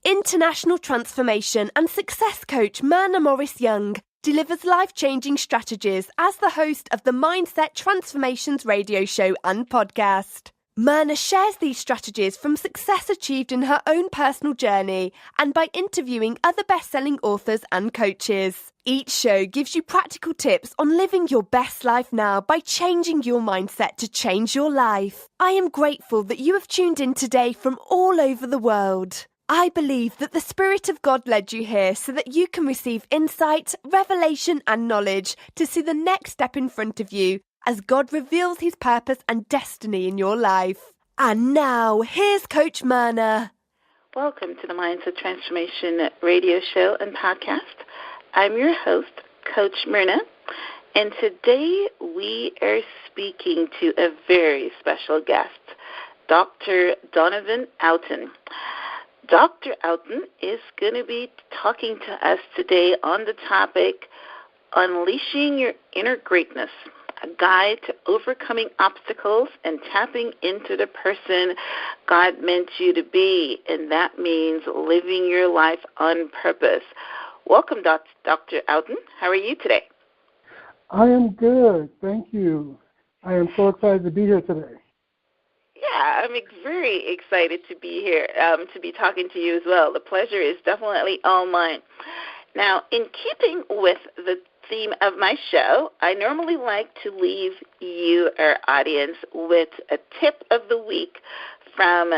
International transformation and success coach Myrna Young delivers life-changing strategies as the host of the Mindset Transformations radio show and podcast. Myrna shares these strategies from success achieved in her own personal journey and by interviewing other best-selling authors and coaches. Each show gives you practical tips on living your best life now by changing your mindset to change your life. I am grateful that you have tuned in today from all over the world. I believe that the Spirit of God led you here so that you can receive insight, revelation and knowledge to see the next step in front of you as God reveals his purpose and destiny in your life. And now, here's Coach Myrna. Welcome to the Mindset Transformation radio show and podcast. I'm your host, Coach Myrna, and today we are speaking to a very special guest, Dr. Donavan Outten. Dr. Outten is going to be talking to us today on the topic, Unleashing Your Inner Greatness, a guide to overcoming obstacles and tapping into the person God meant you to be, and that means living your life on purpose. Welcome, Dr. Outten. How are you today? I am good. Thank you. I am so excited to be here today. Yeah, I'm very excited to be here, to be talking to you as well. The pleasure is definitely all mine. Now, in keeping with the theme of my show, I normally like to leave you, our audience, with a tip of the week from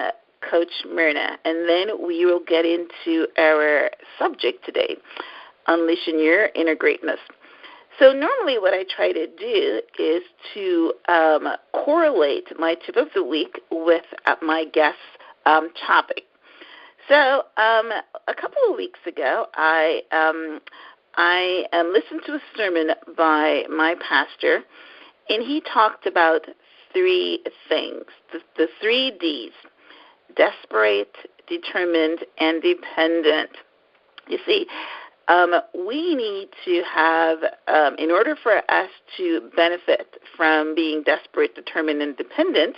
Coach Myrna, and then we will get into our subject today, Unleashing Your Inner Greatness. So normally what I try to do is to correlate my tip of the week with my guest's topic. So a couple of weeks ago, I listened to a sermon by my pastor, and he talked about three things, the 3 Ds: desperate, determined, and dependent. You see, we need to have, in order for us to benefit from being desperate, determined, and dependent,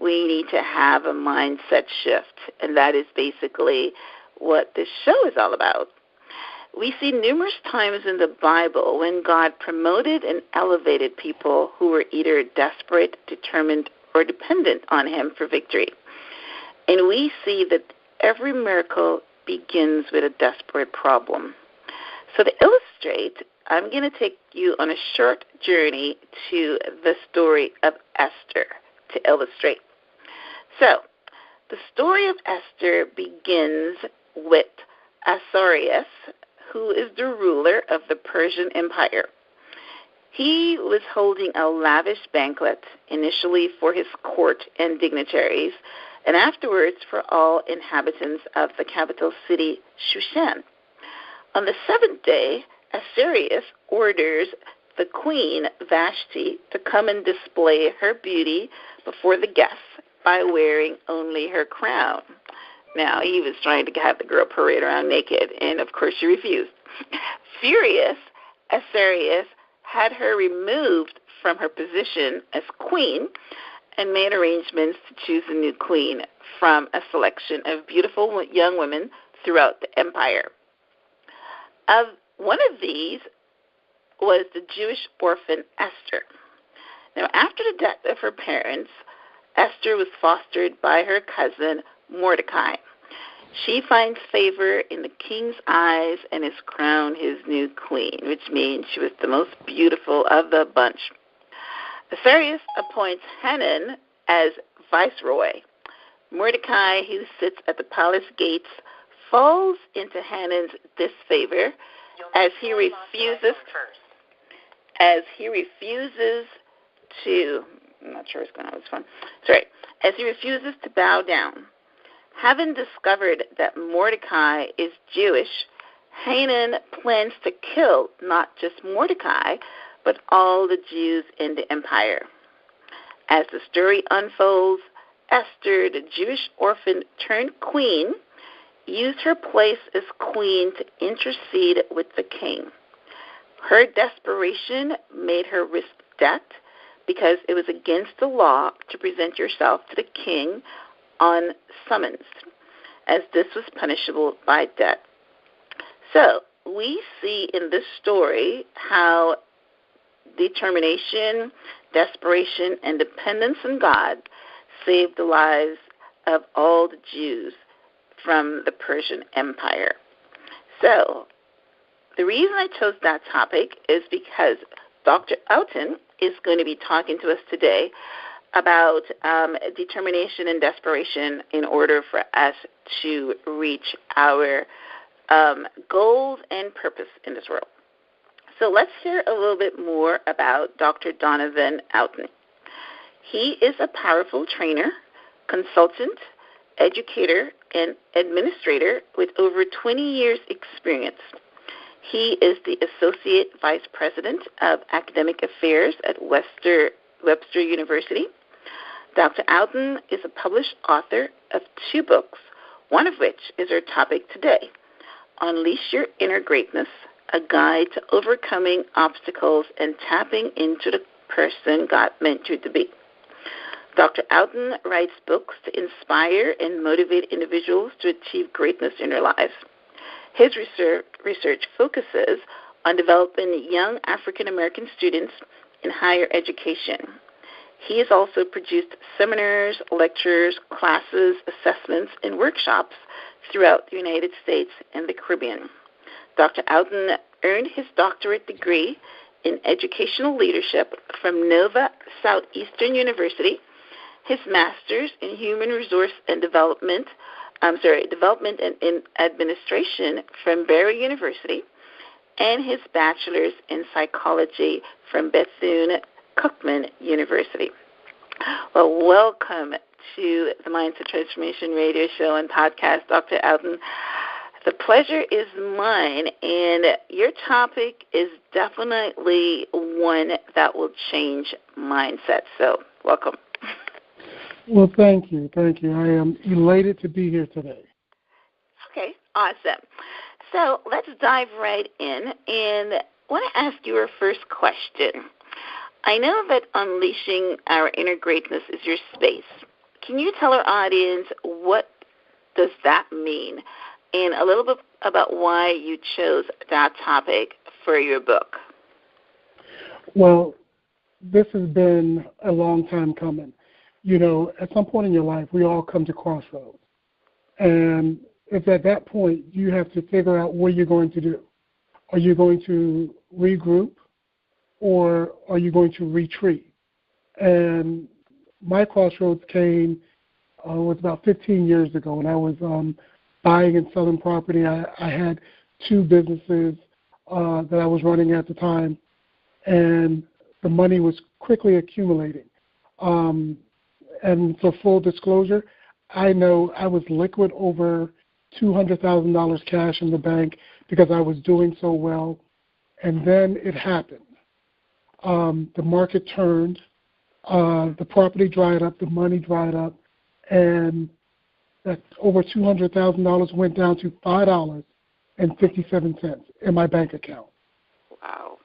we need to have a mindset shift, and that is basically what this show is all about. We see numerous times in the Bible when God promoted and elevated people who were either desperate, determined, or dependent on him for victory. And we see that every miracle begins with a desperate problem. So to illustrate, I'm going to take you on a short journey to the story of Esther to illustrate. So the story of Esther begins with Ahasuerus, who is the ruler of the Persian Empire. He was holding a lavish banquet, initially for his court and dignitaries, and afterwards for all inhabitants of the capital city, Shushan. On the 7th day, Ahasuerus orders the queen, Vashti, to come and display her beauty before the guests by wearing only her crown. Now, he was trying to have the girl parade around naked, and of course she refused. Furious, Ahasuerus had her removed from her position as queen and made arrangements to choose a new queen from a selection of beautiful young women throughout the empire. One of these was the Jewish orphan Esther. Now, after the death of her parents, Esther was fostered by her cousin Mordecai. She finds favor in the king's eyes and is crowned his new queen, which means she was the most beautiful of the bunch. Ahasuerus appoints Haman as viceroy. Mordecai, who sits at the palace gates, falls into Haman's disfavor as he refuses to, I'm not sure what's going on with this one. Sorry. As he refuses to bow down. Having discovered that Mordecai is Jewish, Haman plans to kill not just Mordecai, but all the Jews in the empire. As the story unfolds, Esther, the Jewish orphan turned queen, used her place as queen to intercede with the king. Her desperation made her risk death because it was against the law to present yourself to the king on summons. as this was punishable by death. So we see in this story how determination, desperation, and dependence on God saved the lives of all the Jews from the Persian Empire. So the reason I chose that topic is because Dr. Outten is going to be talking to us today about determination and desperation in order for us to reach our goals and purpose in this world. So let's hear a little bit more about Dr. Donavan Outten. He is a powerful trainer, consultant, educator, and administrator with over 20 years' experience. He is the Associate Vice President of Academic Affairs at Webster University. Dr. Outten is a published author of 2 books, one of which is our topic today, Unleash Your Inner Greatness, a guide to overcoming obstacles and tapping into the person God meant you to be. Dr. Outten writes books to inspire and motivate individuals to achieve greatness in their lives. His research focuses on developing young African-American students in higher education. He has also produced seminars, lectures, classes, assessments, and workshops throughout the United States and the Caribbean. Dr. Outten earned his doctorate degree in educational leadership from Nova Southeastern University, his master's in human resource and development and in administration from Barry University, and his bachelor's in psychology from Bethune-Cookman University. Well, welcome to the Mindset Transformation Radio Show and podcast, Dr. Outten. The pleasure is mine, and your topic is definitely one that will change mindset. So, welcome. Well, thank you. Thank you. I am elated to be here today. Okay, awesome. So let's dive right in, and I want to ask you our first question. I know that unleashing our inner greatness is your space. Can you tell our audience what does that mean, and a little bit about why you chose that topic for your book? Well, this has been a long time coming. You know, at some point in your life, we all come to crossroads. And it's at that point you have to figure out what you're going to do. Are you going to regroup, or are you going to retreat? And my crossroads came was about 15 years ago when I was buying and selling property. I had 2 businesses that I was running at the time, and the money was quickly accumulating. And for full disclosure, I know I was liquid over $200,000 cash in the bank because I was doing so well. And then it happened. The market turned, the property dried up, the money dried up, and that over $200,000 went down to $5.57 in my bank account. Wow.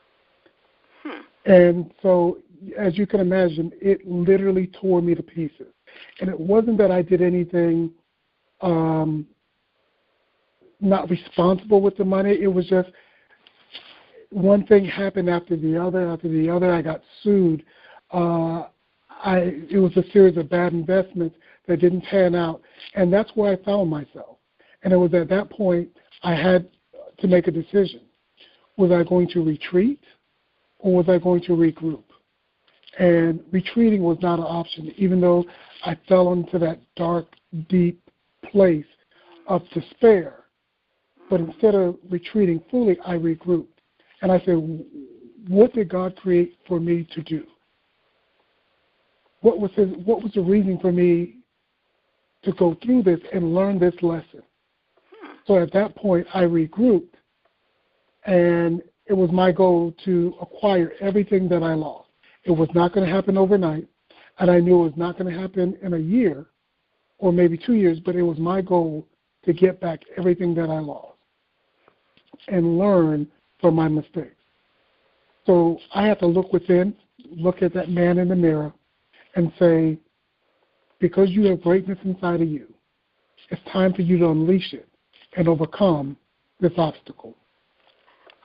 And so, as you can imagine, it literally tore me to pieces. And it wasn't that I did anything not responsible with the money. It was just one thing happened after the other. I got sued. It was a series of bad investments that didn't pan out. And that's where I found myself. And it was at that point I had to make a decision. Was I going to retreat, or was I going to regroup? And retreating was not an option, even though I fell into that dark, deep place of despair. But instead of retreating fully, I regrouped. And I said, what did God create for me to do? What was the reason for me to go through this and learn this lesson? So at that point, I regrouped, and it was my goal to acquire everything that I lost. It was not going to happen overnight, and I knew it was not going to happen in a year or maybe 2 years, but it was my goal to get back everything that I lost and learn from my mistakes. So I had to look within, look at that man in the mirror, and say, because you have greatness inside of you, It's time for you to unleash it and overcome this obstacle.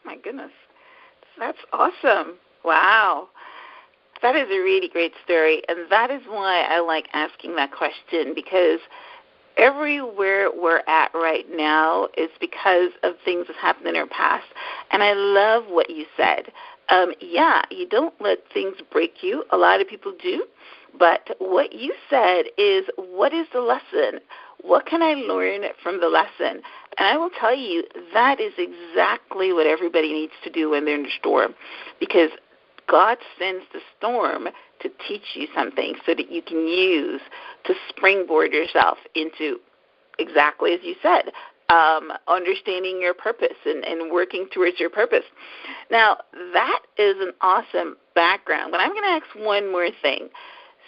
My goodness. That's awesome. Wow. That is a really great story, and that is why I like asking that question, because everywhere we're at right now is because of things that happened in our past. And I love what you said. You don't let things break you. A lot of people do. But what you said is, what is the lesson? What can I learn from the lesson? And I will tell you, that is exactly what everybody needs to do when they're in a storm, because God sends the storm to teach you something so that you can use to springboard yourself into, exactly as you said, understanding your purpose and working towards your purpose. Now, that is an awesome background, but I'm going to ask one more thing.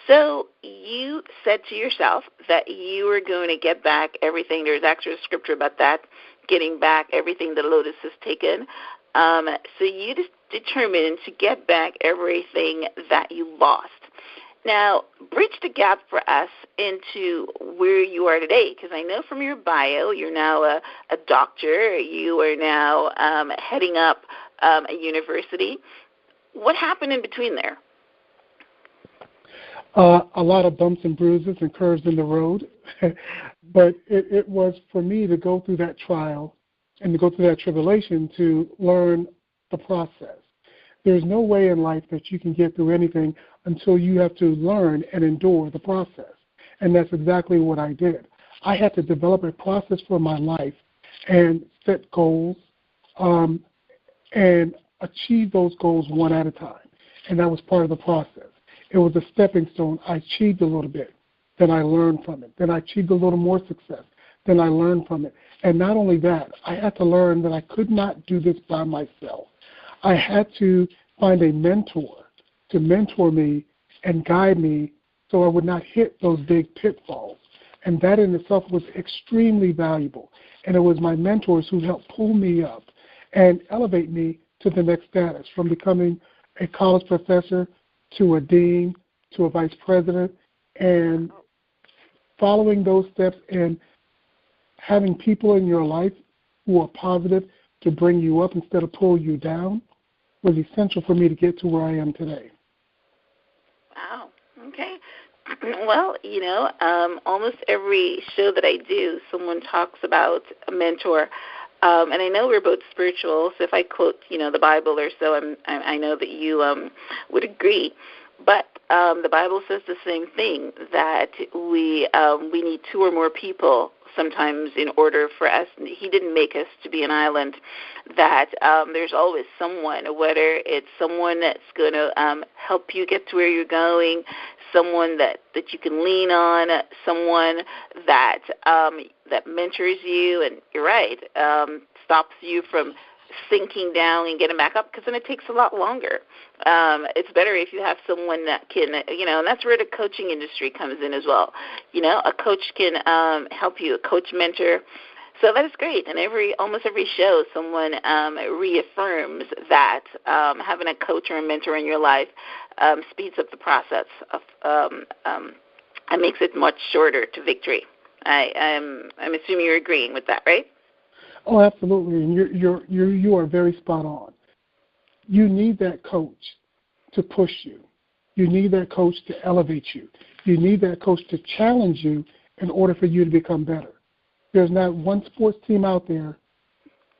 So you said to yourself that you were going to get back everything. There's actually a scripture about that, getting back everything the lotus has taken. So you just determined to get back everything that you lost. Now, bridge the gap for us into where you are today, because I know from your bio you're now a doctor. You are now heading up a university. What happened in between there? A lot of bumps and bruises and curves in the road. But it was for me to go through that trial and to go through that tribulation to learn the process. There's no way in life that you can get through anything until you have to learn and endure the process. And that's exactly what I did. I had to develop a process for my life and set goals and achieve those goals one at a time. And that was part of the process. It was a stepping stone. I achieved a little bit. Then I learned from it. Then I achieved a little more success. Then I learned from it. And not only that, I had to learn that I could not do this by myself. I had to find a mentor to mentor me and guide me so I would not hit those big pitfalls. And that in itself was extremely valuable. And it was my mentors who helped pull me up and elevate me to the next status, from becoming a college professor to a dean to a vice president, and following those steps and having people in your life who are positive to bring you up instead of pull you down was essential for me to get to where I am today. Wow. Okay. Well, almost every show that I do, someone talks about a mentor. And I know we're both spiritual, so if I quote, the Bible or so, I know that you would agree. But the Bible says the same thing, that we need two or more people sometimes in order for us. He didn't make us to be an island, that there's always someone, whether it's someone that's going to help you get to where you're going, someone that you can lean on, someone that mentors you, and you're right, stops you from sinking down and getting back up, because then it takes a lot longer. It's better if you have someone that can, and that's where the coaching industry comes in as well. A coach can help you, a coach mentor. So that is great. And almost every show, someone reaffirms that having a coach or a mentor in your life speeds up the process and makes it much shorter to victory. I'm assuming you're agreeing with that, right? Oh, absolutely, and you are very spot on. You need that coach to push you. You need that coach to elevate you. You need that coach to challenge you in order for you to become better. There's not one sports team out there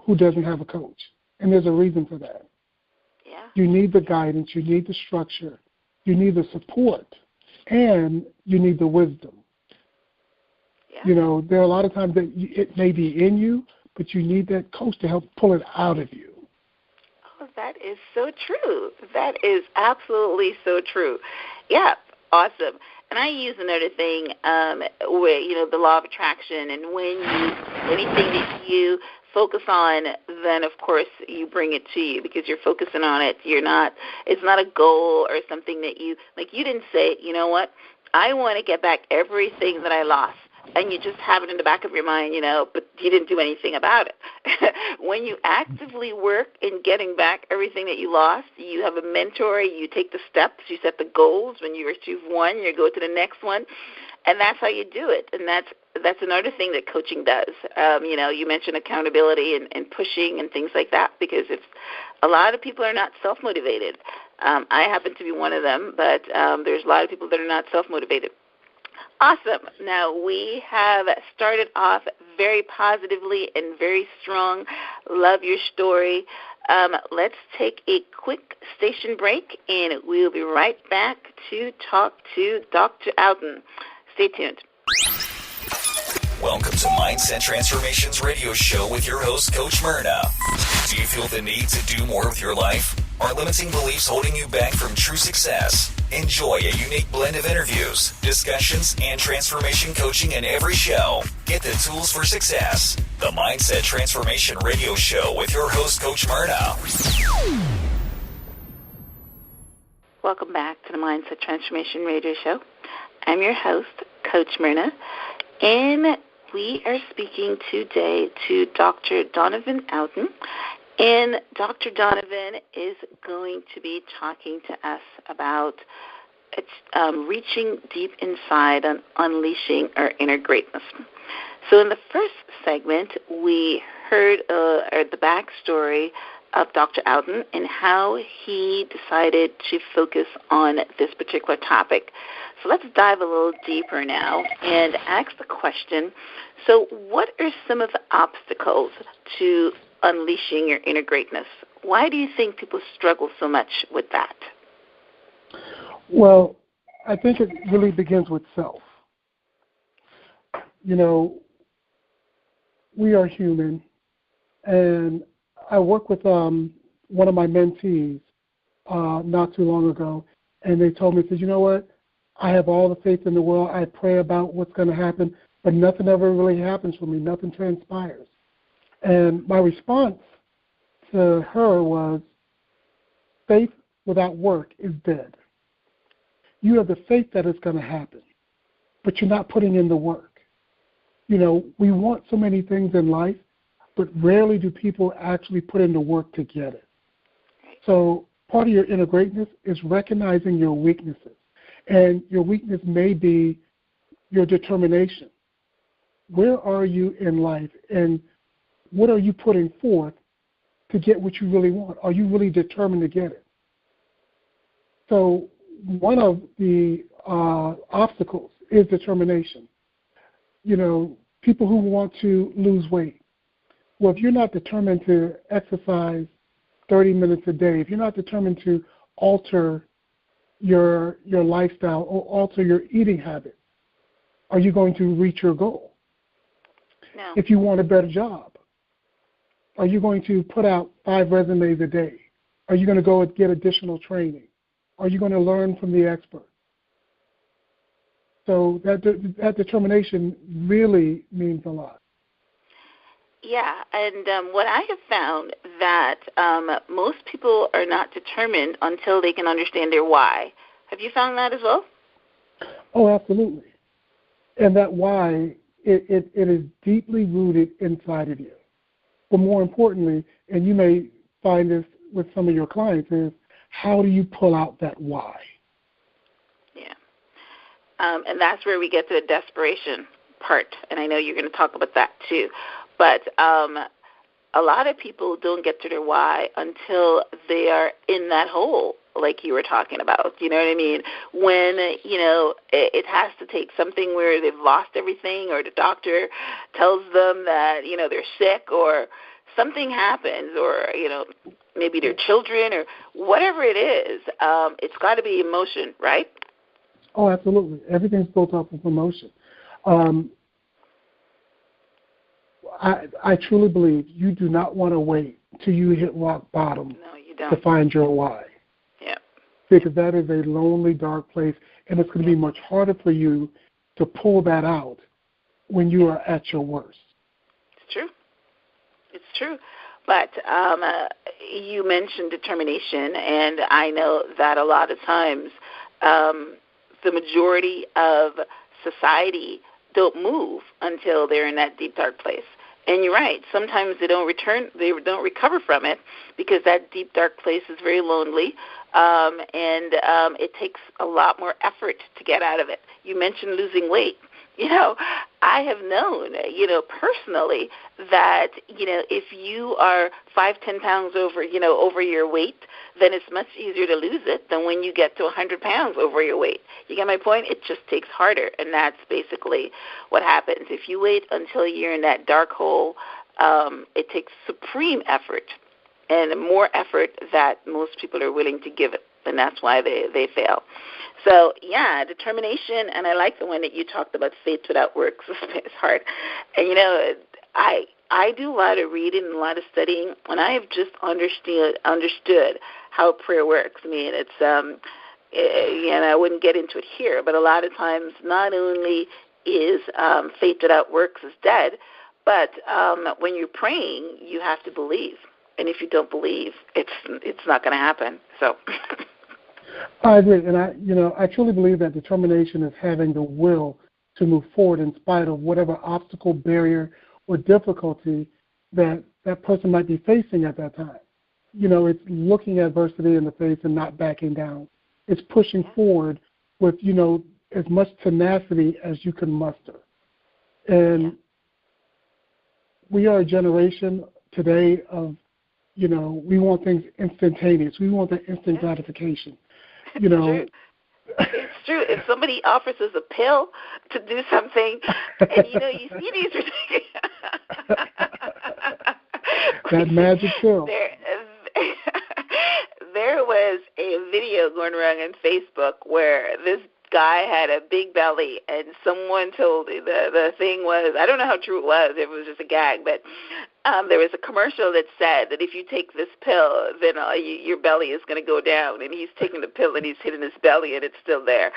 who doesn't have a coach, and there's a reason for that. Yeah. You need the guidance, you need the structure, you need the support, and you need the wisdom. Yeah. There are a lot of times that it may be in you, but you need that coach to help pull it out of you. Oh, that is so true. That is absolutely so true. Yeah, awesome. And I use another thing where, the law of attraction, and anything that you focus on, then of course you bring it to you because you're focusing on it. It's not a goal or something that you didn't say, you know what, I want to get back everything that I lost. And you just have it in the back of your mind, but you didn't do anything about it. When you actively work in getting back everything that you lost, you have a mentor, you take the steps, you set the goals. When you achieve one, you go to the next one. And that's how you do it. And that's another thing that coaching does. You mentioned accountability and pushing and things like that, because if a lot of people are not self-motivated. I happen to be one of them, but there's a lot of people that are not self-motivated. Awesome. Now, we have started off very positively and very strong. Love your story. Let's take a quick station break, and we'll be right back to talk to Dr. Outten. Stay tuned. Welcome to Mindset Transformations Radio Show with your host, Coach Myrna. Do you feel the need to do more with your life? Are limiting beliefs holding you back from true success? Enjoy a unique blend of interviews, discussions, and transformation coaching in every show. Get the tools for success. The Mindset Transformation Radio Show with your host, Coach Myrna. Welcome back to the Mindset Transformation Radio Show. I'm your host, Coach Myrna, and we are speaking today to Dr. Donavan Outten. And Dr. Donavan is going to be talking to us about reaching deep inside and unleashing our inner greatness. So in the first segment, we heard the backstory of Dr. Outten and how he decided to focus on this particular topic. So let's dive a little deeper now and ask the question, so what are some of the obstacles to unleashing your inner greatness? Why do you think people struggle so much with that? Well, I think it really begins with self. We are human, and I worked with one of my mentees not too long ago, and they told me, said, you know what, I have all the faith in the world. I pray about what's going to happen, but nothing ever really happens for me. Nothing transpires. And my response to her was, faith without work is dead. You have the faith that it's going to happen, but you're not putting in the work. We want so many things in life, but rarely do people actually put in the work to get it. So part of your inner greatness is recognizing your weaknesses. And your weakness may be your determination. Where are you in life, and what are you putting forth to get what you really want? Are you really determined to get it? So one of the obstacles is determination. People who want to lose weight. Well, if you're not determined to exercise 30 minutes a day, if you're not determined to alter your lifestyle or alter your eating habits, are you going to reach your goal? No. If you want a better job, are you going to put out 5 resumes a day? Are you going to go and get additional training? Are you going to learn from the experts? So that determination really means a lot. Yeah, and what I have found that most people are not determined until they can understand their why. Have you found that as well? Oh, absolutely. And that why, it is deeply rooted inside of you. But more importantly, and you may find this with some of your clients, is how do you pull out that why? Yeah. And that's where we get to the desperation part, and I know you're going to talk about that too. But a lot of people don't get to their why until they are in that hole, like you were talking about. You know what I mean? When, it has to take something where they've lost everything, or the doctor tells them that, they're sick, or something happens, or, maybe their children, or whatever it is. It's got to be emotion, right? Oh, absolutely. Everything's built up of emotion. I truly believe you do not want to wait till you hit rock bottom to find your why. Yeah. Because that is a lonely, dark place, and it's going to be much harder for you to pull that out when you are at your worst. It's true. It's true. But you mentioned determination, and I know that a lot of times the majority of society don't move until they're in that deep, dark place. And you're right. Sometimes they don't recover from it because that deep, dark place is very lonely, and it takes a lot more effort to get out of it. You mentioned losing weight. I have known, personally that, if you are 5-10 pounds over your weight, then it's much easier to lose it than when you get to 100 pounds over your weight. You get my point? It just takes harder, and that's basically what happens. If you wait until you're in that dark hole, it takes supreme effort and more effort that most people are willing to give it, and that's why they fail. So, yeah, determination, and I like the one that you talked about, faith without works. It's hard. And, I do a lot of reading and a lot of studying, and I have just understood how prayer works. I mean, it's, and I wouldn't get into it here, but a lot of times not only is faith without works is dead, but when you're praying, you have to believe. And if you don't believe, it's not going to happen. So... I agree, and I truly believe that determination is having the will to move forward in spite of whatever obstacle, barrier, or difficulty that person might be facing at that time. It's looking adversity in the face and not backing down. It's pushing forward with, as much tenacity as you can muster. And we are a generation today of, we want things instantaneous. We want that instant gratification. It's true. If somebody offers us a pill to do something, and you see these ridiculous that magic pill. There was a video going around on Facebook where this guy had a big belly, and someone told me the thing was, I don't know how true it was, if it was just a gag, but there was a commercial that said that if you take this pill, then your belly is going to go down, and he's taking the pill and he's hitting his belly and it's still there.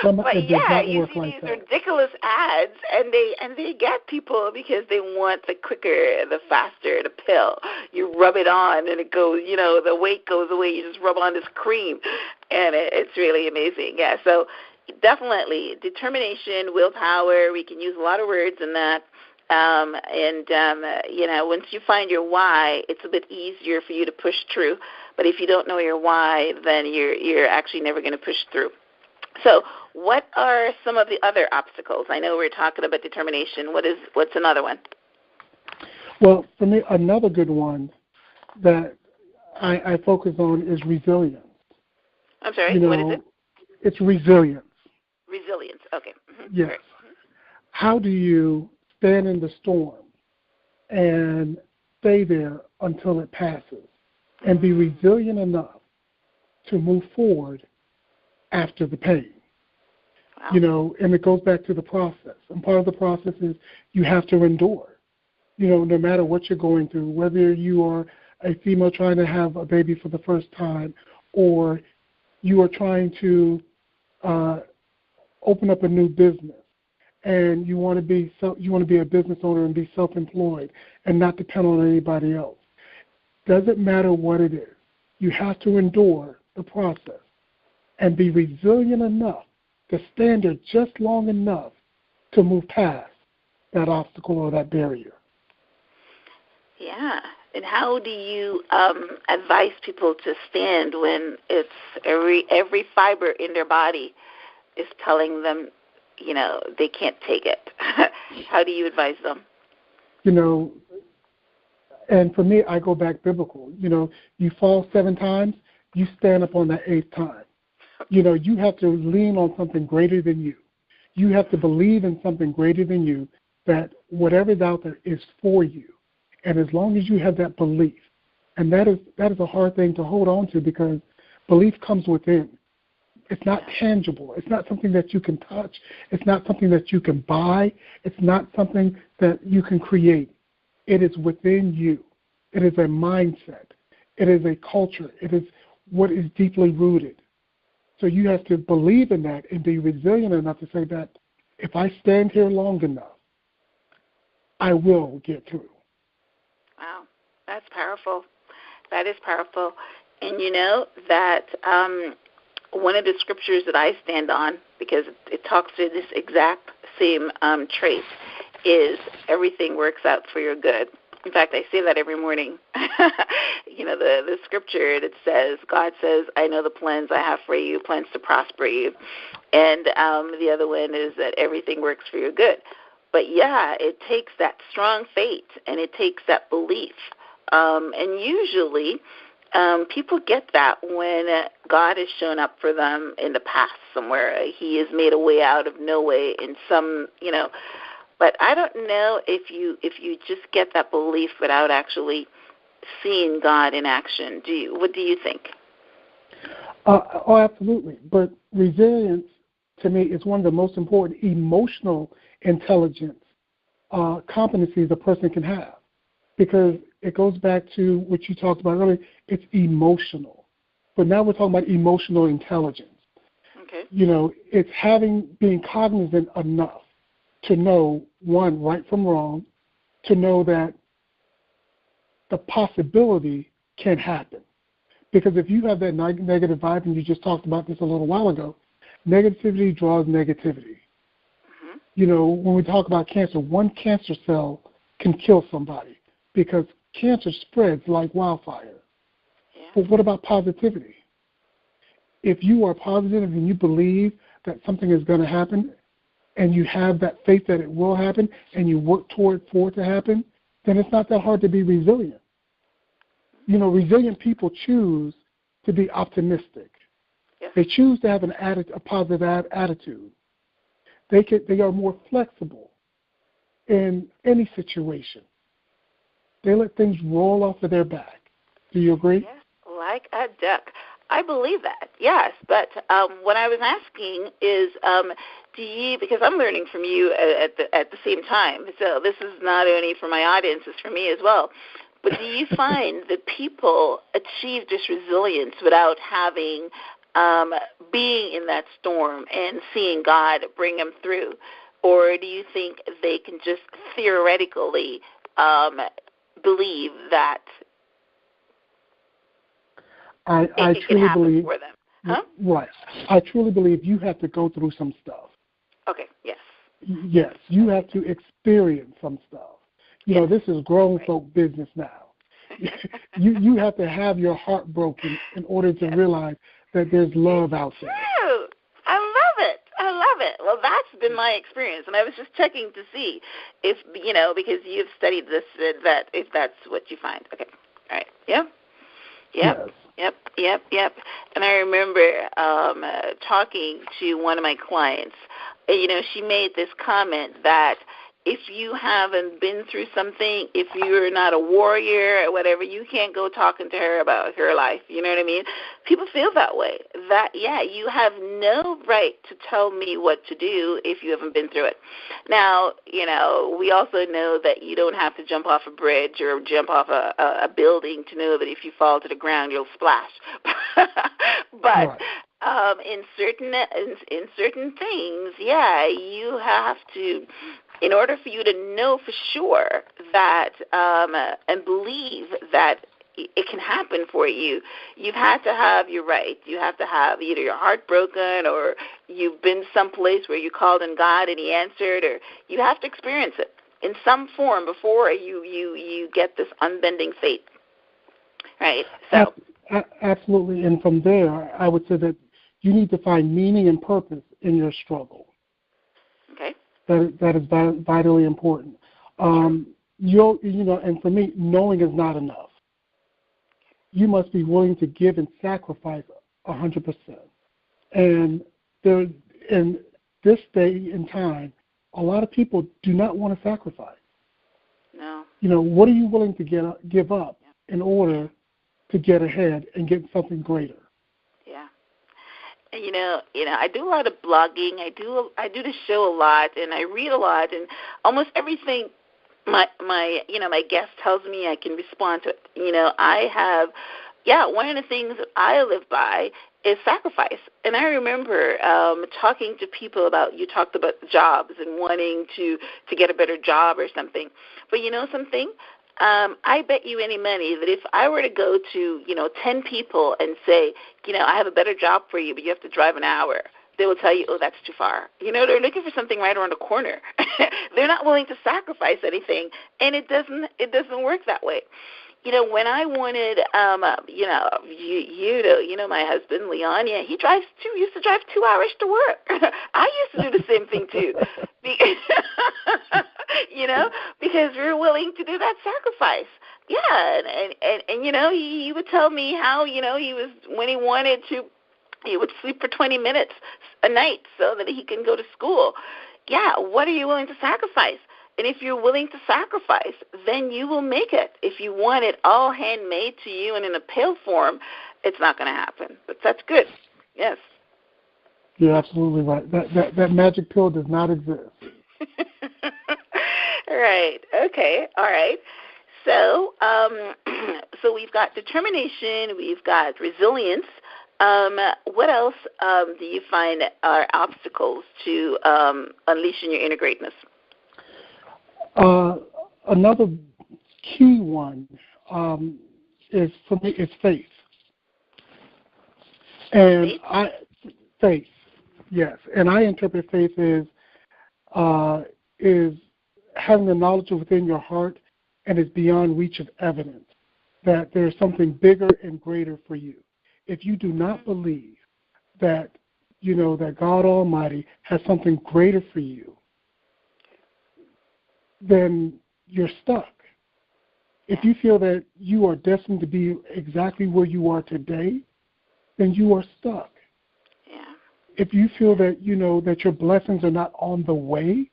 But yeah, you see these ridiculous ads, and they get people because they want the quicker, the faster, the pill. You rub it on, and it goes, the weight goes away. You just rub on this cream, and it's really amazing. Yeah, so definitely determination, willpower. We can use a lot of words in that. Once you find your why, it's a bit easier for you to push through. But if you don't know your why, then you're actually never going to push through. So what are some of the other obstacles? I know we're talking about determination. What's another one? Well, for me, another good one that I focus on is resilience. I'm sorry, what is it? It's resilience. Resilience, okay. Mm-hmm. Yes. Right. How do you stand in the storm and stay there until it passes and be resilient enough to move forward after the pain? Wow. And it goes back to the process. And part of the process is you have to endure. No matter what you're going through, whether you are a female trying to have a baby for the first time, or you are trying to open up a new business, and you want to be a business owner and be self-employed and not depend on anybody else. Doesn't matter what it is. You have to endure the process and be resilient enough to stand there just long enough to move past that obstacle or that barrier. Yeah. And how do you advise people to stand when it's every fiber in their body is telling them, they can't take it? How do you advise them? And for me, I go back biblical. You fall 7 times, you stand up on that 8th time. You have to lean on something greater than you. You have to believe in something greater than you, that whatever's out there is for you. And as long as you have that belief, and that is a hard thing to hold on to, because belief comes within. It's not tangible. It's not something that you can touch. It's not something that you can buy. It's not something that you can create. It is within you. It is a mindset. It is a culture. It is what is deeply rooted. So you have to believe in that and be resilient enough to say that if I stand here long enough, I will get through. Wow, that's powerful. That is powerful. And that one of the scriptures that I stand on, because it talks to this exact same trait, is everything works out for your good. In fact, I say that every morning. The scripture that says, God says, I know the plans I have for you, plans to prosper you. And the other one is that everything works for your good. But, yeah, it takes that strong faith, and it takes that belief. And usually people get that when God has shown up for them in the past somewhere. He has made a way out of no way in some, But I don't know if you just get that belief without actually seeing God in action. What do you think? Absolutely. But resilience, to me, is one of the most important emotional intelligence competencies a person can have, because it goes back to what you talked about earlier. It's emotional. But now we're talking about emotional intelligence. Okay. It's being cognizant enough to know, one, right from wrong, to know that the possibility can happen. Because if you have that negative vibe, and you just talked about this a little while ago, negativity draws negativity. Mm-hmm. When we talk about cancer, one cancer cell can kill somebody because cancer spreads like wildfire. Yeah. But what about positivity? If you are positive and you believe that something is going to happen, and you have that faith that it will happen, and you work for it to happen, then it's not that hard to be resilient. Resilient people choose to be optimistic. Yes. They choose to have a positive attitude. They are more flexible in any situation. They let things roll off of their back. Do you agree? Yes, like a duck. I believe that, yes. But what I was asking is, because I'm learning from you at the same time, so this is not only for my audience, it's for me as well. But do you find that people achieve this resilience without having, being in that storm and seeing God bring them through? Or do you think they can just theoretically believe that I truly believe for them? Huh? Right. I truly believe you have to go through some stuff. Okay, yes. Yes, you have to experience some stuff. This is grown folk business now. You have to have your heart broken in order to realize that there's love out there. True. I love it. Well, that's been my experience, and I was just checking to see if, because you've studied this, that if that's what you find. Okay. All right. Yeah. Yep. Yes. Yep. And I remember talking to one of my clients. She made this comment that if you haven't been through something, if you're not a warrior or whatever, you can't go talking to her about her life. You know what I mean? People feel that way. That, you have no right to tell me what to do if you haven't been through it. Now, we also know that you don't have to jump off a bridge or jump off a building to know that if you fall to the ground, you'll splash. But in certain things, you have to, in order for you to know for sure that and believe that it can happen for you, you've had to have your right. You have to have either your heart broken, or you've been someplace where you called on God and He answered, or you have to experience it in some form before you get this unbending faith. Right? So absolutely. And from there, I would say that you need to find meaning and purpose in your struggle. Okay. That is vitally important. And for me, knowing is not enough. You must be willing to give and sacrifice 100%. And in this day and time, a lot of people do not want to sacrifice. No. What are you willing to give up in order to get ahead and get something greater? Yeah. I do a lot of blogging. I do the show a lot, and I read a lot, and almost everything my guest tells me, I can respond to it. I have, one of the things that I live by is sacrifice. And I remember talking to people about, you talked about jobs and wanting to get a better job or something. But something? I bet you any money that if I were to go to, 10 people and say, I have a better job for you, but you have to drive an hour, they will tell you, oh, that's too far. They're looking for something right around the corner. They're not willing to sacrifice anything, and it doesn't work that way. When I wanted, my husband, Leon, he used to drive 2 hours to work. I used to do the same thing, too. Because we're willing to do that sacrifice. Yeah, and he would tell me how, he was, when he wanted to, he would sleep for 20 minutes a night so that he can go to school. Yeah, what are you willing to sacrifice? And if you're willing to sacrifice, then you will make it. If you want it all handmade to you and in a pill form, it's not going to happen. But that's good. Yes. You're absolutely right. That magic pill does not exist. Right. Okay. All right. So, so we've got determination. We've got resilience. What else do you find are obstacles to unleashing your inner greatness? Another key one is, for me, is faith. And faith, yes. And I interpret faith is having the knowledge within your heart and is beyond reach of evidence that there's something bigger and greater for you. If you do not believe that, that God Almighty has something greater for you, then you're stuck. If you feel that you are destined to be exactly where you are today, then you are stuck. Yeah. If you feel that, that your blessings are not on the way,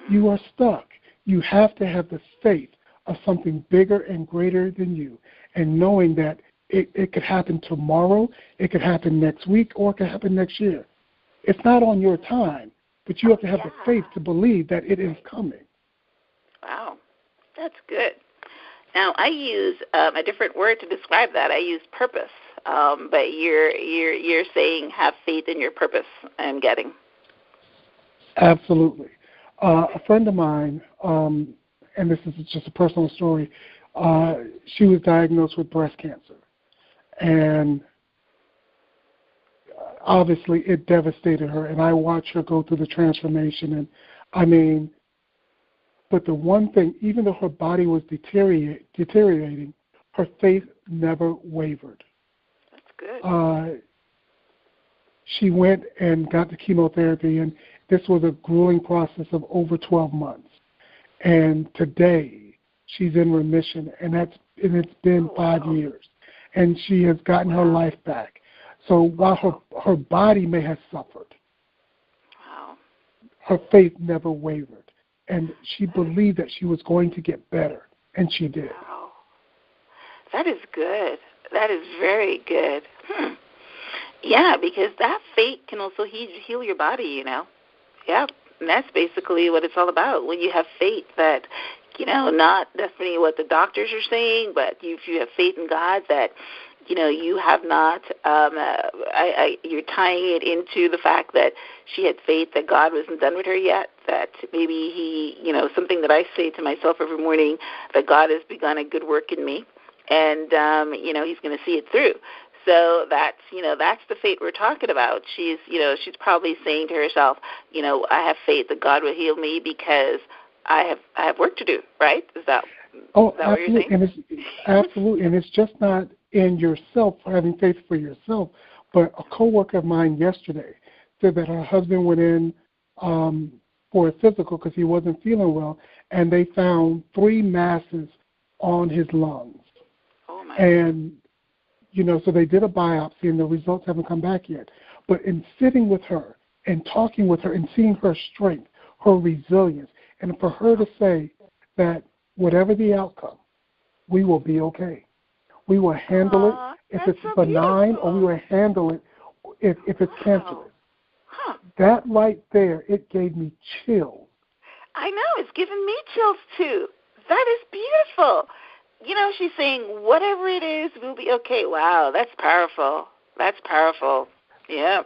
you are stuck. You have to have the faith of something bigger and greater than you, and knowing that it could happen tomorrow, it could happen next week, or it could happen next year. It's not on your time, but you have to have the faith to believe that it is coming. Wow, that's good. Now, I use a different word to describe that. I use purpose, but you're saying have faith in your purpose. I'm getting. Absolutely. A friend of mine, and this is just a personal story, she was diagnosed with breast cancer. And obviously it devastated her, and I watched her go through the transformation. And but the one thing, even though her body was deteriorating, her faith never wavered. That's good. She went and got the chemotherapy, and this was a grueling process of over 12 months. And today, she's in remission, and it's been 5 years. And she has gotten her life back. So while her body may have suffered, her faith never wavered. And she believed that she was going to get better, and she did. Wow. That is good. That is very good. Yeah, because that faith can also heal your body, Yeah, and that's basically what it's all about. When you have faith that, not definitely what the doctors are saying, but if you have faith in God that, you have not, you're tying it into the fact that she had faith that God wasn't done with her yet, that maybe he, something that I say to myself every morning, that God has begun a good work in me, and, he's going to see it through. So that's the faith we're talking about. She's probably saying to herself, I have faith that God will heal me because I have work to do, right? Is that what you're saying? And absolutely. And it's just not in yourself, having faith for yourself, but a coworker of mine yesterday said that her husband went in for a physical because he wasn't feeling well, and they found 3 masses on his lungs. Oh, my And so they did a biopsy, and the results haven't come back yet. But in sitting with her and talking with her and seeing her strength, her resilience, and for her to say that whatever the outcome, we will be okay. We will handle it if it's so benign, beautiful. Or we will handle it if it's cancerous. That right there, it gave me chills. I know. It's given me chills, too. That is beautiful. She's saying, whatever it is, we'll be okay. Wow, that's powerful. That's powerful. Yeah.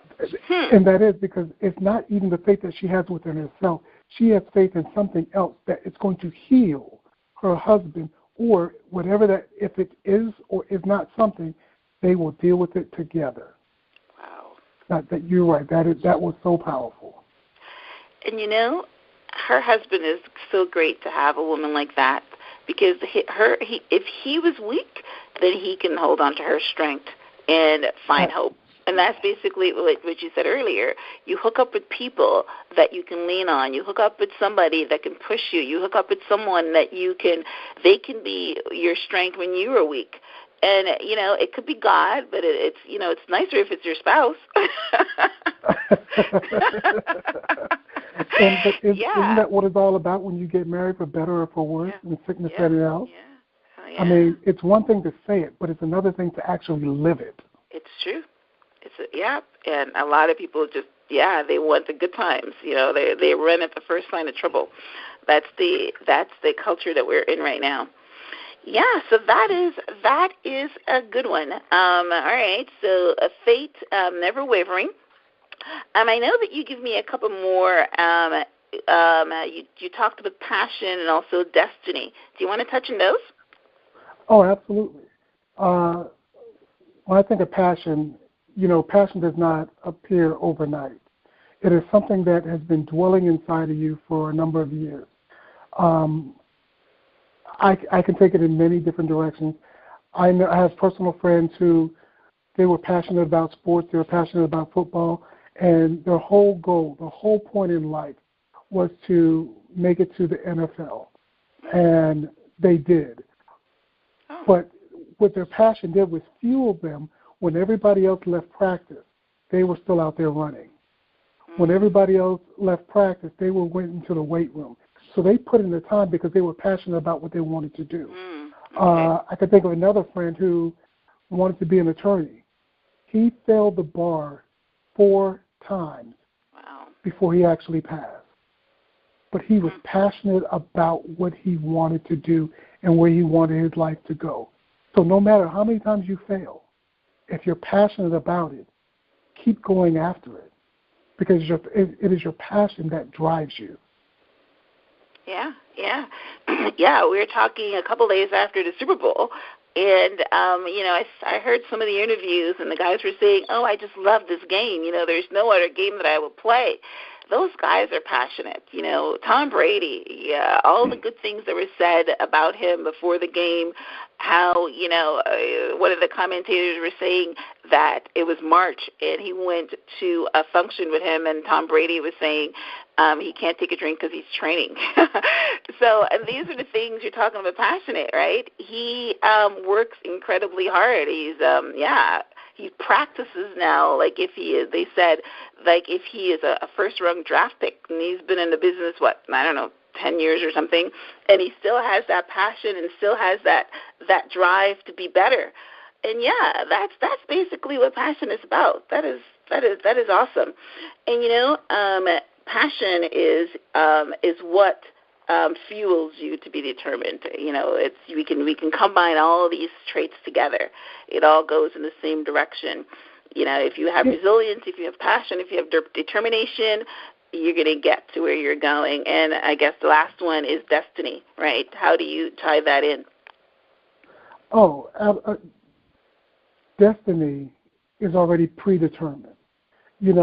And that is because it's not even the faith that she has within herself. She has faith in something else that is going to heal her husband or whatever that, if it is or is not something, they will deal with it together. Wow. That you're right. That was so powerful. And her husband is so great to have a woman like that, because if he was weak, then he can hold on to her strength and find hope. And that's basically what you said earlier. You hook up with people that you can lean on. You hook up with somebody that can push you. You hook up with someone that they can be your strength when you are weak. And, it could be God, but it's nicer if it's your spouse. Isn't that what it's all about when you get married, for better or for worse, in sickness and health? Yeah. Oh, yeah. I mean, it's one thing to say it, but it's another thing to actually live it. It's true. And a lot of people just, they want the good times. They run at the first sign of trouble. That's the culture that we're in right now. Yeah, so that is a good one. All right, so faith, never wavering. I know that you give me a couple more. You talked about passion and also destiny. Do you want to touch on those? Oh, absolutely. When I think of passion, passion does not appear overnight. It is something that has been dwelling inside of you for a number of years. I can take it in many different directions. I have personal friends who, they were passionate about sports, they were passionate about football, and their whole goal, the whole point in life was to make it to the NFL. And they did. Oh. But what their passion did was fuel them when everybody else left practice. They were still out there running. When everybody else left practice, they went into the weight room. So they put in the time because they were passionate about what they wanted to do. Okay. I could think of another friend who wanted to be an attorney. He failed the bar 4 times before he actually passed. But he was passionate about what he wanted to do and where he wanted his life to go. So no matter how many times you fail, if you're passionate about it, keep going after it, because it is your passion that drives you. Yeah. We were talking a couple days after the Super Bowl, and I heard some of the interviews, and the guys were saying, "Oh, I just love this game. There's no other game that I will play." Those guys are passionate. Tom Brady, all the good things that were said about him before the game, how, one of the commentators were saying that it was March, and he went to a function with him, and Tom Brady was saying he can't take a drink because he's training. So, and these are the things you're talking about passionate, right? He works incredibly hard. He practices now like if he is, they said, like if he is a first-round draft pick, and he's been in the business, 10 years or something, and he still has that passion and still has that drive to be better. And that's basically what passion is about. That is awesome. And passion is what fuels you to be determined. We can combine all of these traits together. It all goes in the same direction. If you have resilience, if you have passion, if you have determination, you're going to get to where you're going. And I guess the last one is destiny, right? How do you tie that in? Destiny is already predetermined. It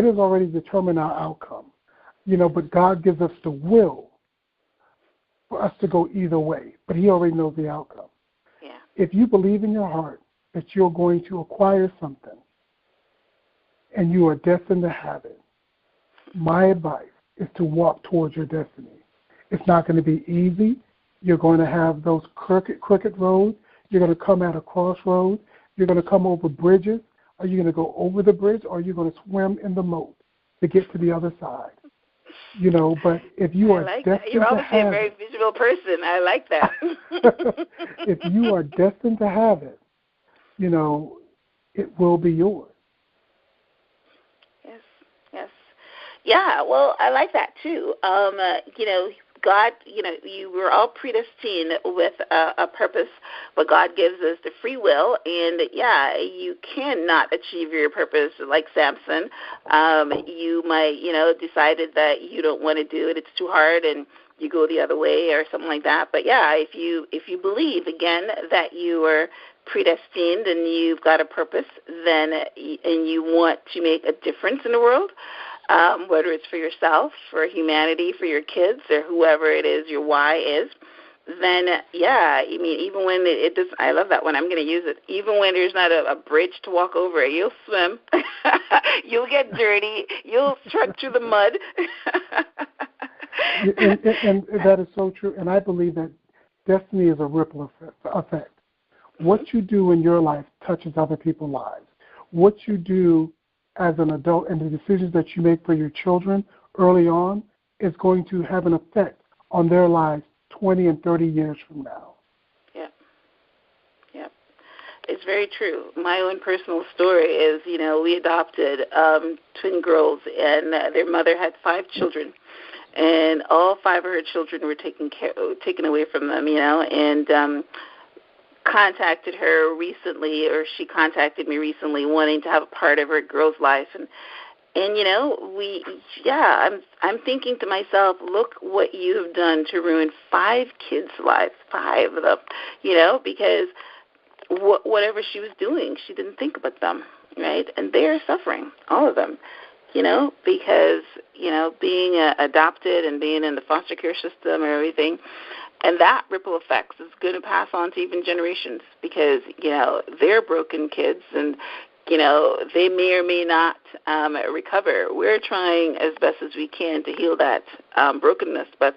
has already determined our outcome. But God gives us the will for us to go either way. But He already knows the outcome. Yeah. If you believe in your heart that you're going to acquire something and you are destined to have it, my advice is to walk towards your destiny. It's not going to be easy. You're going to have those crooked roads. You're going to come at a crossroads. You're going to come over bridges. Are you going to go over the bridge, or are you going to swim in the moat to get to the other side? But if you are destined to have it. You're obviously a very visual person. I like that. If you are destined to have it, it will be yours. Yes. Yeah, well, I like that too. God, you were all predestined with a purpose, but God gives us the free will, and you cannot achieve your purpose like Samson. You might, decided that you don't want to do it, it's too hard, and you go the other way or something like that. But if you believe again that you are predestined and you've got a purpose, then and you want to make a difference in the world, whether it's for yourself, for humanity, for your kids, or whoever it is your why is, then even when it does, I love that one. I'm going to use it. Even when there's not a bridge to walk over, you'll swim. You'll get dirty. You'll trek through the mud. and that is so true. And I believe that destiny is a ripple effect. What you do in your life touches other people's lives. What you do as an adult and the decisions that you make for your children early on is going to have an effect on their lives 20 and 30 years from now. Yeah. It's very true. My own personal story is, we adopted twin girls, and their mother had 5 children. And all 5 of her children were taken away from them, and contacted her recently, or she contacted me recently, wanting to have a part of her girl's life, and I'm thinking to myself, look what you have done to ruin 5 kids' lives, 5 of them, because whatever she was doing, she didn't think about them, right? And they are suffering, all of them, because being adopted and being in the foster care system and everything. And that ripple effects is going to pass on to even generations because, they're broken kids and, they may or may not recover. We're trying as best as we can to heal that brokenness. But,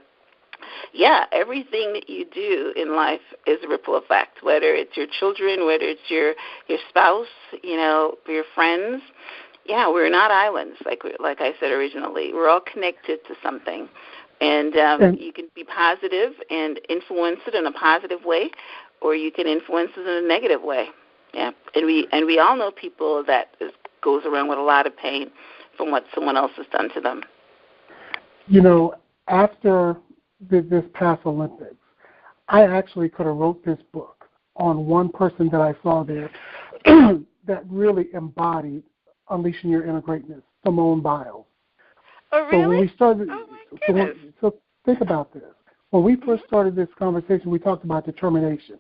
everything that you do in life is a ripple effect, whether it's your children, whether it's your spouse, your friends. We're not islands, like I said originally. We're all connected to something. And you can be positive and influence it in a positive way, or you can influence it in a negative way. Yeah, and we all know people that goes around with a lot of pain from what someone else has done to them. After this past Olympics, I actually could have wrote this book on one person that I saw there that really embodied unleashing your inner greatness, Simone Biles. Oh, really? So when we started, oh, my goodness. So think about this. When we first started this conversation, we talked about determination.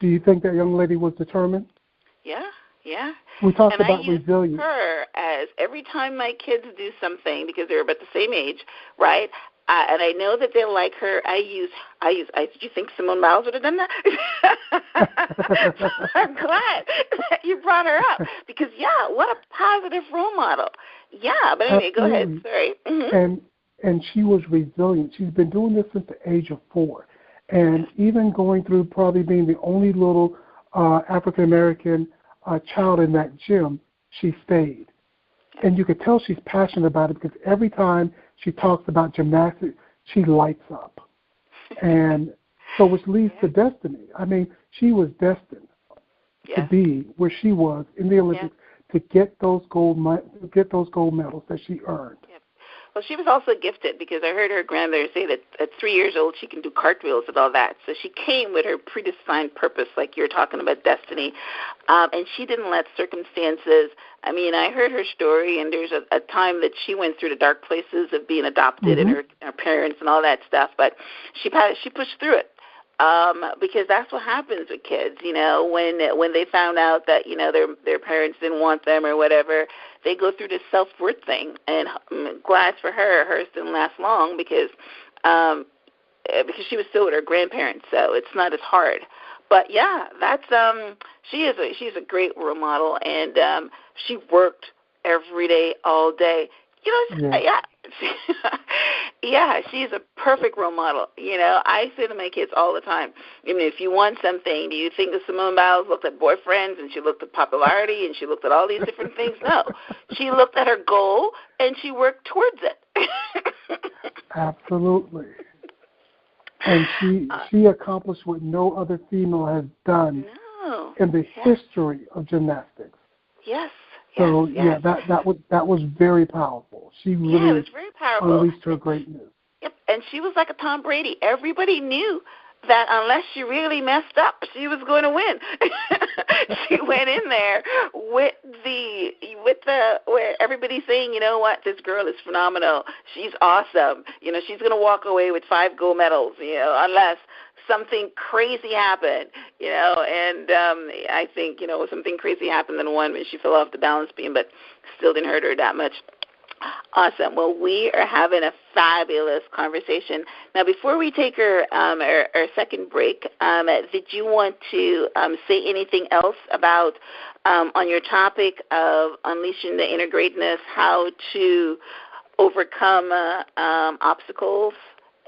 Do you think that young lady was determined? Yeah. We talked and about I use resilience. Her as every time my kids do something, because they're about the same age, right? And I know that they like her. I use. Did you think Simone Biles would have done that? I'm glad that you brought her up because what a positive role model. Yeah, but anyway, Absolutely. Go ahead. Sorry. Mm-hmm. And she was resilient. She's been doing this since the age of 4, and even going through probably being the only little African American child in that gym, she stayed. And you could tell she's passionate about it because every time she talks about gymnastics, she lights up. And so which leads to destiny. I mean, she was destined to be where she was in the Olympics to get those gold medals that she earned. Yep. Well, she was also gifted because I heard her grandmother say that at 3 years old she can do cartwheels and all that. So she came with her predestined purpose, like you're talking about destiny, and she didn't let circumstances. I mean, I heard her story, and there's a time that she went through the dark places of being adopted and her parents and all that stuff, but she pushed through it. Because that's what happens with kids, when they found out that, their parents didn't want them or whatever, they go through this self-worth thing. And I'm glad for her, hers didn't last long because she was still with her grandparents, so it's not as hard. But that's she's a great role model, and she worked every day, all day. She's a perfect role model. I say to my kids all the time, if you want something, do you think that Simone Biles looked at boyfriends and she looked at popularity and she looked at all these different things? No. She looked at her goal and she worked towards it. Absolutely. And she accomplished what no other female has done in the history of gymnastics. Yes. So that was very powerful. She really it was very powerful. unleashed her greatness. Yep, And she was like a Tom Brady. Everybody knew that unless she really messed up, she was going to win. She went in there with where everybody's saying, you know what, this girl is phenomenal. She's awesome. You know, she's going to walk away with 5 gold medals, you know, unless something crazy happened, you know. And I think, you know, something crazy happened in one when she fell off the balance beam, but still didn't hurt her that much. Awesome. Well, we are having a fabulous conversation. Now, before we take our second break, did you want to say anything else about on your topic of unleashing the inner greatness, how to overcome obstacles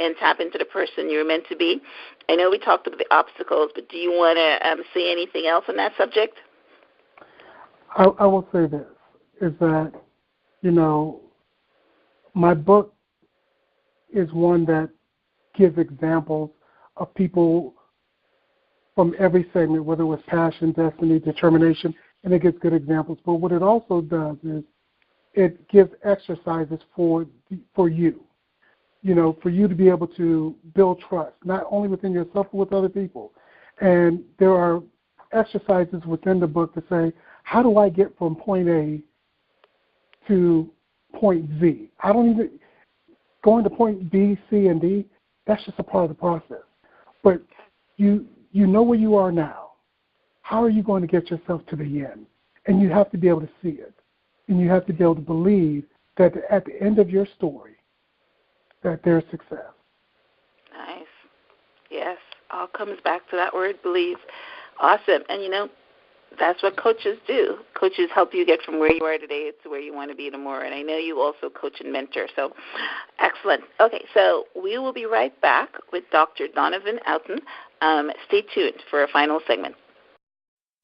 and tap into the person you're meant to be? I know we talked about the obstacles, but do you want to say anything else on that subject? I will say this, is that, you know, my book is one that gives examples of people from every segment, whether it was passion, destiny, determination, and it gives good examples. But what it also does is it gives exercises for you, you know, for you to be able to build trust, not only within yourself, but with other people. And there are exercises within the book to say, how do I get from point A to point Z? I don't even, going to point B, C, and D, that's just a part of the process. But you know where you are now. How are you going to get yourself to the end? And you have to be able to see it. And you have to be able to believe that at the end of your story, that there's success. Nice. Yes. All comes back to that word, believe. Awesome. And, you know, that's what coaches do. Coaches help you get from where you are today to where you want to be tomorrow. And I know you also coach and mentor. So excellent. Okay, so we will be right back with Dr. Donavan Outten. Stay tuned for a final segment.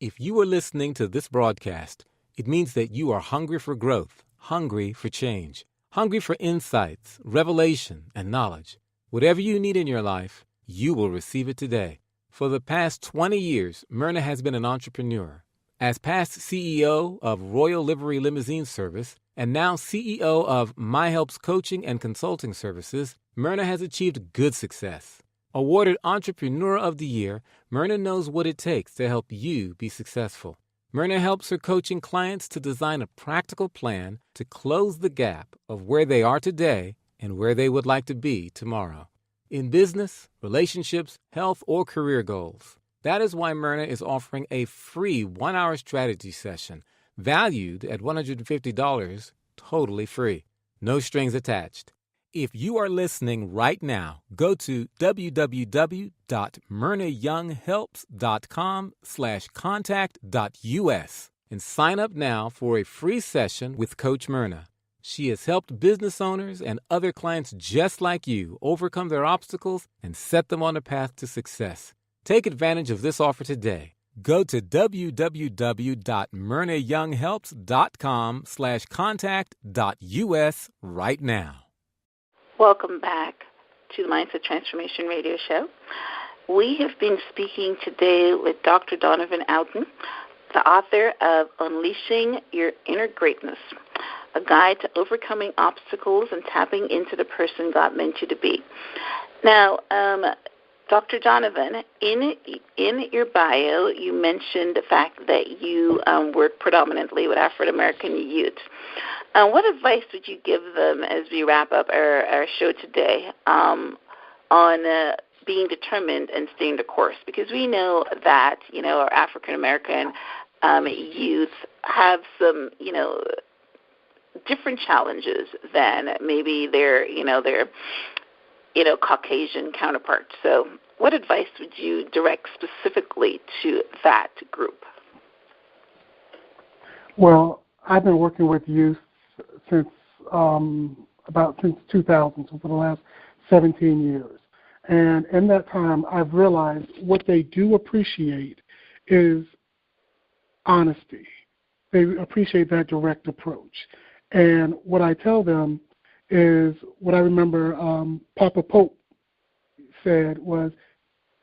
If you are listening to this broadcast, it means that you are hungry for growth, hungry for change, hungry for insights, revelation, and knowledge. Whatever you need in your life, you will receive it today. For the past 20 years, Myrna has been an entrepreneur. As past CEO of Royal Livery Limousine Service and now CEO of MyHelp's Coaching and Consulting Services, Myrna has achieved good success. Awarded Entrepreneur of the Year, Myrna knows what it takes to help you be successful. Myrna helps her coaching clients to design a practical plan to close the gap of where they are today and where they would like to be tomorrow. In business, relationships, health, or career goals. That is why Myrna is offering a free 1-hour strategy session valued at $150, totally free. No strings attached. If you are listening right now, go to www.myrnayounghelps.com/contact.us and sign up now for a free session with Coach Myrna. She has helped business owners and other clients just like you overcome their obstacles and set them on a path to success. Take advantage of this offer today. Go to www.myrnayounghelps.com/contact.us right now. Welcome back to the Mindset Transformation Radio Show. We have been speaking today with Dr. Donavan Outten, the author of Unleashing Your Inner Greatness, a guide to overcoming obstacles and tapping into the person God meant you to be. Now, Dr. Donavan, in your bio, you mentioned the fact that you work predominantly with African-American youth. What advice would you give them as we wrap up our show today on being determined and staying the course? Because we know that, you know, our African-American youth have some, you know, different challenges than maybe their Caucasian counterparts. So what advice would you direct specifically to that group? Well, I've been working with youth since 2000, so for the last 17 years. And in that time, I've realized what they do appreciate is honesty. They appreciate that direct approach. And what I tell them is what I remember Papa Pope said was,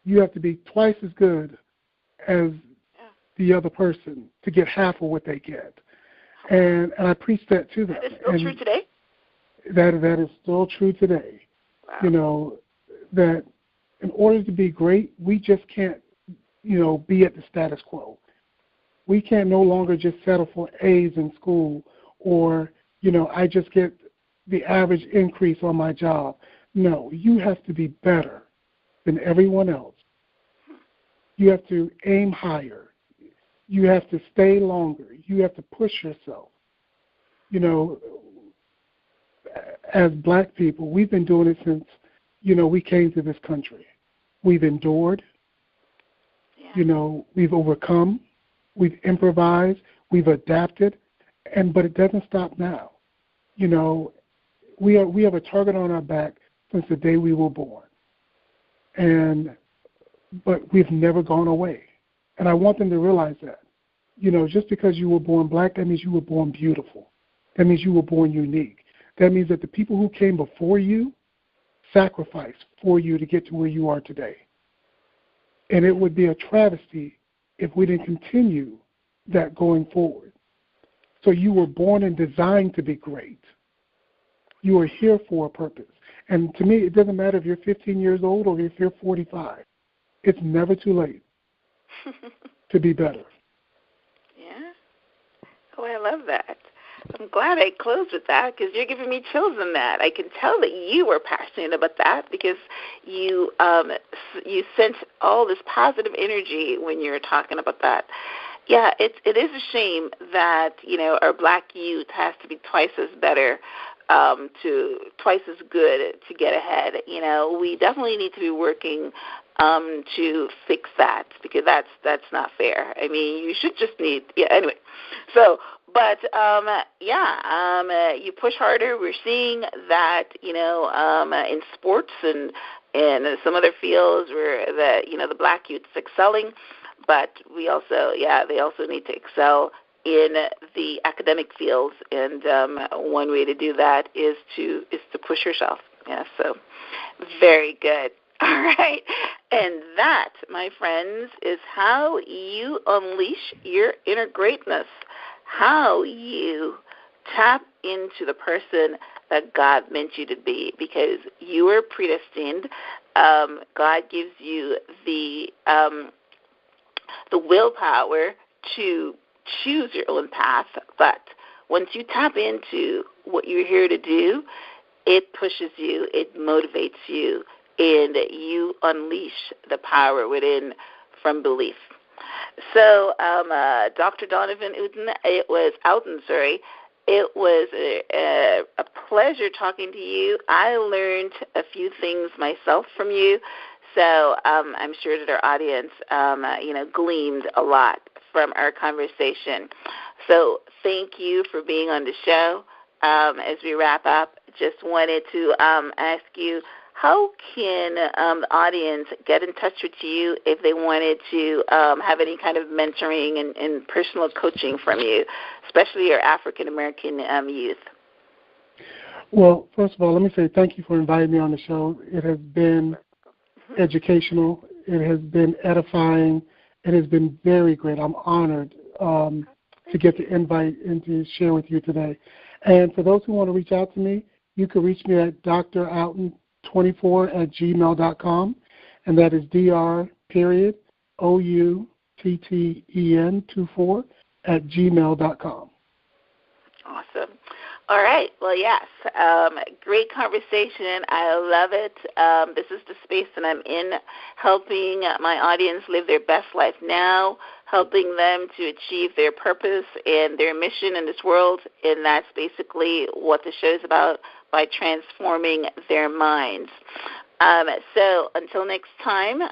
you have to be twice as good as the other person to get half of what they get. And I preach that to them. That is still true today? That is still true today. Wow. That in order to be great, we just can't, be at the status quo. We can't no longer just settle for A's in school or, I just get the average increase on my job. No, you have to be better than everyone else. You have to aim higher. You have to stay longer. You have to push yourself. As black people, we've been doing it since, we came to this country. We've endured. Yeah. We've overcome. We've improvised. We've adapted. But it doesn't stop now. We have a target on our back since the day we were born. But we've never gone away. And I want them to realize that. Just because you were born black, that means you were born beautiful. That means you were born unique. That means that the people who came before you sacrificed for you to get to where you are today. And it would be a travesty if we didn't continue that going forward. So you were born and designed to be great. You are here for a purpose. And to me, it doesn't matter if you're 15 years old or if you're 45. It's never too late to be better. Yeah. Oh, I love that. I'm glad I closed with that because you're giving me chills on that. I can tell that you were passionate about that because you sent all this positive energy when you were talking about that. Yeah, it is a shame that, our black youth has to be twice as better, twice as good to get ahead. We definitely need to be working to fix that because that's not fair. I mean, you should just need, anyway. So, but, you push harder. We're seeing that, in sports and some other fields where the black youth is excelling. But we also, they also need to excel in the academic fields, and one way to do that is to push yourself. Yeah, so very good. All right, and that, my friends, is how you unleash your inner greatness, how you tap into the person that God meant you to be, because you are predestined. God gives you the willpower to choose your own path, but once you tap into what you're here to do, it pushes you, it motivates you, and you unleash the power within from belief. So, Dr. Donavan Outten, it was a pleasure talking to you. I learned a few things myself from you, so I'm sure that our audience, gleaned a lot from our conversation. So thank you for being on the show. As we wrap up, just wanted to ask you, how can the audience get in touch with you if they wanted to have any kind of mentoring and personal coaching from you, especially your African-American youth? Well, first of all, let me say thank you for inviting me on the show. It has been educational. It has been edifying. It has been very great. I'm honored to get the invite and to share with you today. And for those who want to reach out to me, you can reach me at droutten24@gmail.com, and that is dr.outten24@gmail.com. Awesome. All right. Well, yes. Great conversation. I love it. This is the space that I'm in, helping my audience live their best life now, helping them to achieve their purpose and their mission in this world. And that's basically what the show is about, by transforming their minds. So until next time,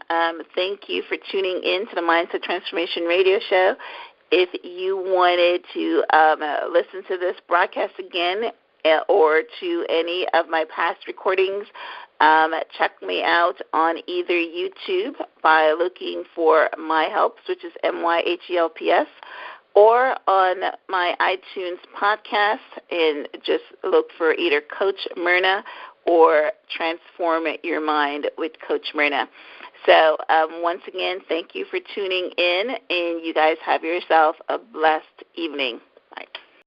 thank you for tuning in to the Mindset Transformation Radio Show. If you wanted to listen to this broadcast again or to any of my past recordings, check me out on either YouTube by looking for My Helps, which is MYHELPS, or on my iTunes podcast and just look for either Coach Myrna or Transform Your Mind with Coach Myrna. So once again, thank you for tuning in, and you guys have yourself a blessed evening.